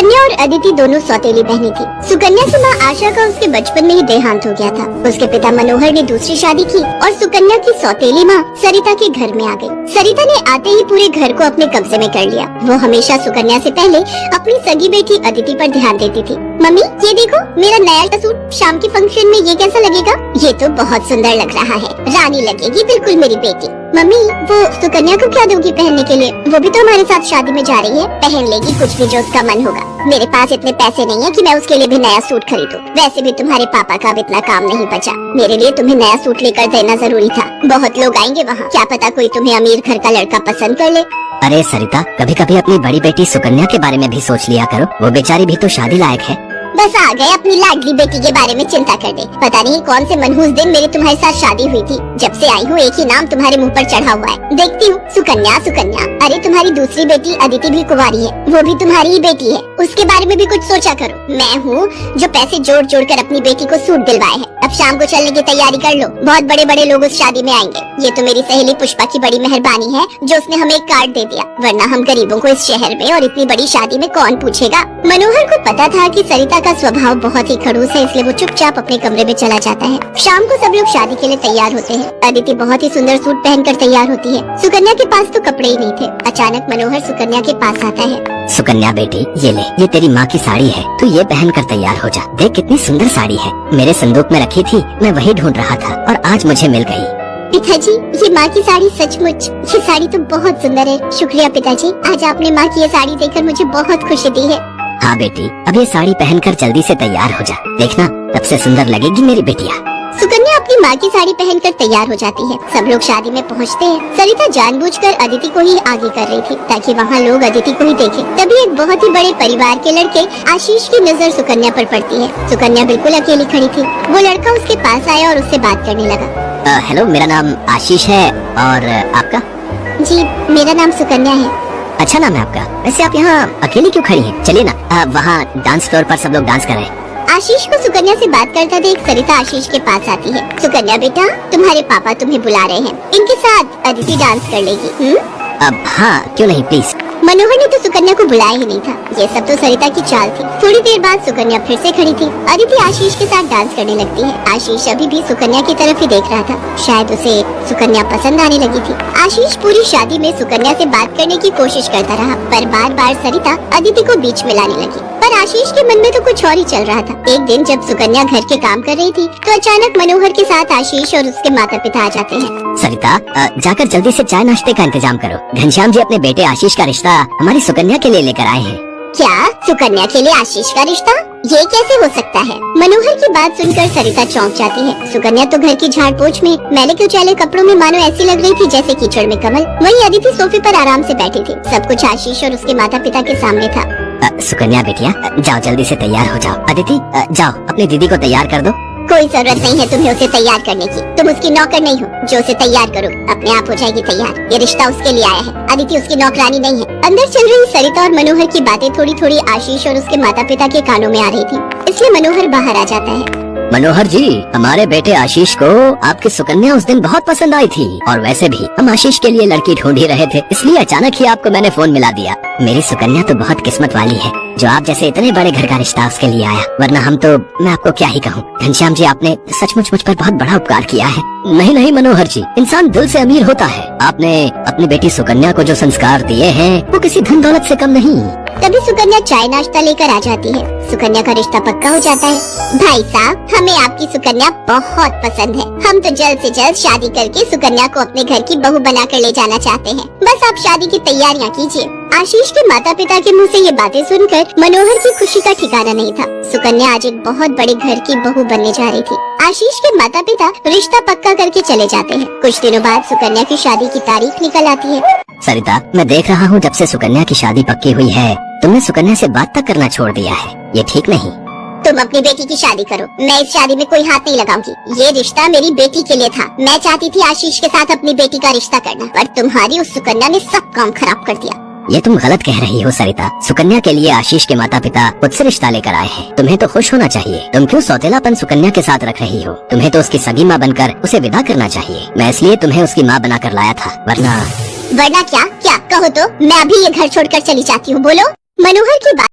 सुकन्या और अदिति दोनों सौतेली बहनें थी। सुकन्या की माँ आशा का उसके बचपन में ही देहांत हो गया था। उसके पिता मनोहर ने दूसरी शादी की और सुकन्या की सौतेली माँ सरिता के घर में आ गई। सरिता ने आते ही पूरे घर को अपने कब्जे में कर लिया। वो हमेशा सुकन्या से पहले अपनी सगी बेटी अदिति पर ध्यान देती थी। मम्मी ये देखो मेरा नया सूट, शाम के फंक्शन में ये कैसा लगेगा? ये तो बहुत सुंदर लग रहा है, रानी लगेगी बिल्कुल मेरी बेटी। मम्मी वो सुकन्या को क्या दोगी पहनने के लिए? वो भी तो हमारे साथ शादी में जा रही है, पहन लेगी कुछ भी जो उसका मन होगा। मेरे पास इतने पैसे नहीं है कि मैं उसके लिए भी नया सूट खरीदूं। वैसे भी तुम्हारे पापा का अब इतना काम नहीं बचा। मेरे लिए तुम्हें नया सूट लेकर देना जरूरी था। बहुत लोग आएंगे वहाँ, क्या पता कोई तुम्हें अमीर घर का लड़का पसंद कर ले। अरे सरिता, कभी कभी अपनी बड़ी बेटी सुकन्या के बारे में भी सोच लिया करो। वो बेचारी भी तो शादी लायक है। बस आ गए अपनी लाडली बेटी के बारे में चिंता करने। पता नहीं कौन से मनहूस दिन मेरी तुम्हारे साथ शादी हुई थी। जब से आई हूँ एक ही नाम तुम्हारे मुंह पर चढ़ा हुआ है। देखती हूँ सुकन्या सुकन्या। अरे तुम्हारी दूसरी बेटी अदिति भी कुंवारी है, वो भी तुम्हारी ही बेटी है। उसके बारे में भी कुछ सोचा करो। मैं हूँ जो पैसे जोड़ जोड़ कर अपनी बेटी को सूट दिलवाए हैं। अब शाम को चलने की तैयारी कर लो, बहुत बड़े बड़े लोग उस शादी में आएंगे। ये तो मेरी सहेली पुष्पा की बड़ी मेहरबानी है जो उसने हमें एक कार्ड दे दिया, वरना हम गरीबों को इस शहर में और इतनी बड़ी शादी में कौन पूछेगा। मनोहर को पता था कि सरिता का स्वभाव बहुत ही खड़ूस है, इसलिए वो चुपचाप अपने कमरे में चला जाता है। शाम को सब लोग शादी के लिए तैयार होते हैं। अदिति बहुत ही सुंदर सूट पहनकर तैयार होती है। सुकन्या के पास तो कपड़े ही नहीं थे। अचानक मनोहर सुकन्या के पास आता है। सुकन्या बेटी ये ले, ये तेरी माँ की साड़ी है, तू ये पहन कर तैयार हो जा। देख कितनी सुंदर साड़ी है, मेरे संदूक में रखी थी, मैं वही ढूंढ रहा था और आज मुझे मिल गई। पिताजी ये माँ की साड़ी सचमुच, ये साड़ी तो बहुत सुंदर है। शुक्रिया पिताजी, आज आपने माँ की ये साड़ी देखकर मुझे बहुत खुशी दी है। हाँ बेटी, अब ये साड़ी पहनकर जल्दी से तैयार हो जा, देखना तब से सुंदर लगेगी मेरी बेटिया। सुकन्या अपनी माँ की साड़ी पहनकर तैयार हो जाती है। सब लोग शादी में पहुँचते हैं। सरिता जानबूझकर अदिति को ही आगे कर रही थी ताकि वहाँ लोग अदिति को ही देखें। तभी एक बहुत ही बड़े परिवार के लड़के आशीष की नजर सुकन्या पर पड़ती है। सुकन्या बिल्कुल अकेली खड़ी थी। वो लड़का उसके पास आया और उससे बात करने लगा। हेलो, मेरा नाम आशीष है और आपका? जी मेरा नाम सुकन्या है। अच्छा नाम है आपका। वैसे आप यहाँ अकेली क्यों खड़ी हैं? चलिए ना, वहाँ डांस फ्लोर पर सब लोग डांस कर रहे हैं। आशीष को सुकन्या से बात करता देख सरिता आशीष के पास आती है। सुकन्या बेटा, तुम्हारे पापा तुम्हें बुला रहे हैं, इनके साथ अदिति डांस कर लेगी। अब हाँ, क्यों नहीं, प्लीज। मनोहर ने तो सुकन्या को बुलाया ही नहीं था। ये सब तो सरिता की चाल थी। थोड़ी देर बाद सुकन्या फिर से खड़ी थी। अदिति आशीष के साथ डांस करने लगती है। आशीष अभी भी सुकन्या की तरफ ही देख रहा था। शायद उसे सुकन्या पसंद आने लगी थी। आशीष पूरी शादी में सुकन्या से बात करने की कोशिश करता रहा, पर बार बार सरिता अदिति को बीच में लाने लगी। पर आशीष के मन में तो कुछ और ही चल रहा था। एक दिन जब सुकन्या घर के काम कर रही थी तो अचानक मनोहर के साथ आशीष और उसके माता पिता आ जाते हैं। सरिता, जाकर जल्दी से चाय नाश्ते का इंतजाम करो। घनश्याम जी अपने बेटे आशीष का रिश्ता हमारी सुकन्या के लिए लेकर आए हैं। क्या सुकन्या के लिए आशीष का रिश्ता? ये कैसे हो सकता है? मनोहर की बात सुनकर सरिता चौंक जाती है। सुकन्या तो घर की झाड़ पोछ में मैले कुचैले कपड़ों में मानो ऐसी लग रही थी जैसे कीचड़ में कमल। वहीं अदिति सोफे पर आराम से बैठी थी। सब कुछ आशीष और उसके माता पिता के सामने था। सुकन्या बेटिया, जाओ जल्दी से तैयार हो जाओ। अदिति, जाओ अपनी दीदी को तैयार कर दो। कोई जरूरत नहीं है तुम्हें उसे तैयार करने की। तुम उसकी नौकर नहीं हो जो उसे तैयार करो, अपने आप हो जाएगी तैयार। ये रिश्ता उसके लिए आया है, अदिति उसकी नौकरानी नहीं है। अंदर चल रही सरिता और मनोहर की बातें थोड़ी थोड़ी आशीष और उसके माता पिता के कानों में आ रही थी, इसलिए मनोहर बाहर आ जाता है। मनोहर जी, हमारे बेटे आशीष को आपकी सुकन्या उस दिन बहुत पसंद आई थी और वैसे भी हम आशीष के लिए लड़की ढूंढ ही रहे थे, इसलिए अचानक ही आपको मैंने फोन मिला दिया। मेरी सुकन्या तो बहुत किस्मत वाली है जो आप जैसे इतने बड़े घर का रिश्ता उसके लिए आया, वरना हम तो, मैं आपको क्या ही कहूँ। घनश्याम जी, आपने सचमुच मुझ पर बहुत बड़ा उपकार किया है। नहीं नहीं मनोहर जी, इंसान दिल से अमीर होता है। आपने अपनी बेटी सुकन्या को जो संस्कार दिए हैं वो किसी धन दौलत से कम नहीं। तभी सुकन्या चाय नाश्ता लेकर आ जाती है। सुकन्या का रिश्ता पक्का हो जाता है। भाई साहब, हमें आपकी सुकन्या बहुत पसंद है। हम तो जल्द से जल्द शादी करके सुकन्या को अपने घर की बहू बनाकर ले जाना चाहते हैं। बस आप शादी की तैयारियां कीजिए। आशीष के माता पिता के मुंह से ये बातें सुनकर मनोहर की खुशी का ठिकाना नहीं था। सुकन्या आज एक बहुत बड़े घर की बहू बनने जा रही थी। आशीष के माता पिता रिश्ता पक्का करके चले जाते हैं। कुछ दिनों बाद सुकन्या की शादी की तारीख निकल आती है। सरिता, मैं देख रहा हूँ जब से सुकन्या की शादी पक्की हुई है तुमने सुकन्या से बात तक करना छोड़ दिया है। ये ठीक नहीं। तुम अपनी बेटी की शादी करो, मैं इस शादी में कोई हाथ नहीं लगाऊंगी। ये रिश्ता मेरी बेटी के लिए था। मैं चाहती थी आशीष के साथ अपनी बेटी का रिश्ता करना, पर तुम्हारी उस सुकन्या ने सब काम खराब कर दिया। ये तुम गलत कह रही हो सरिता। सुकन्या के लिए आशीष के माता पिता खुद से रिश्ता लेकर आए हैं। तुम्हें तो खुश होना चाहिए। तुम क्यों सौतेलापन सुकन्या के साथ रख रही हो? तुम्हें तो उसकी सगी माँ बनकर उसे विदा करना चाहिए। मैं इसलिए तुम्हें उसकी माँ बनाकर लाया था, वरना क्या? कहो तो मैं अभी ये घर छोड़कर चली जाती हूँ। बोलो। मनोहर की बात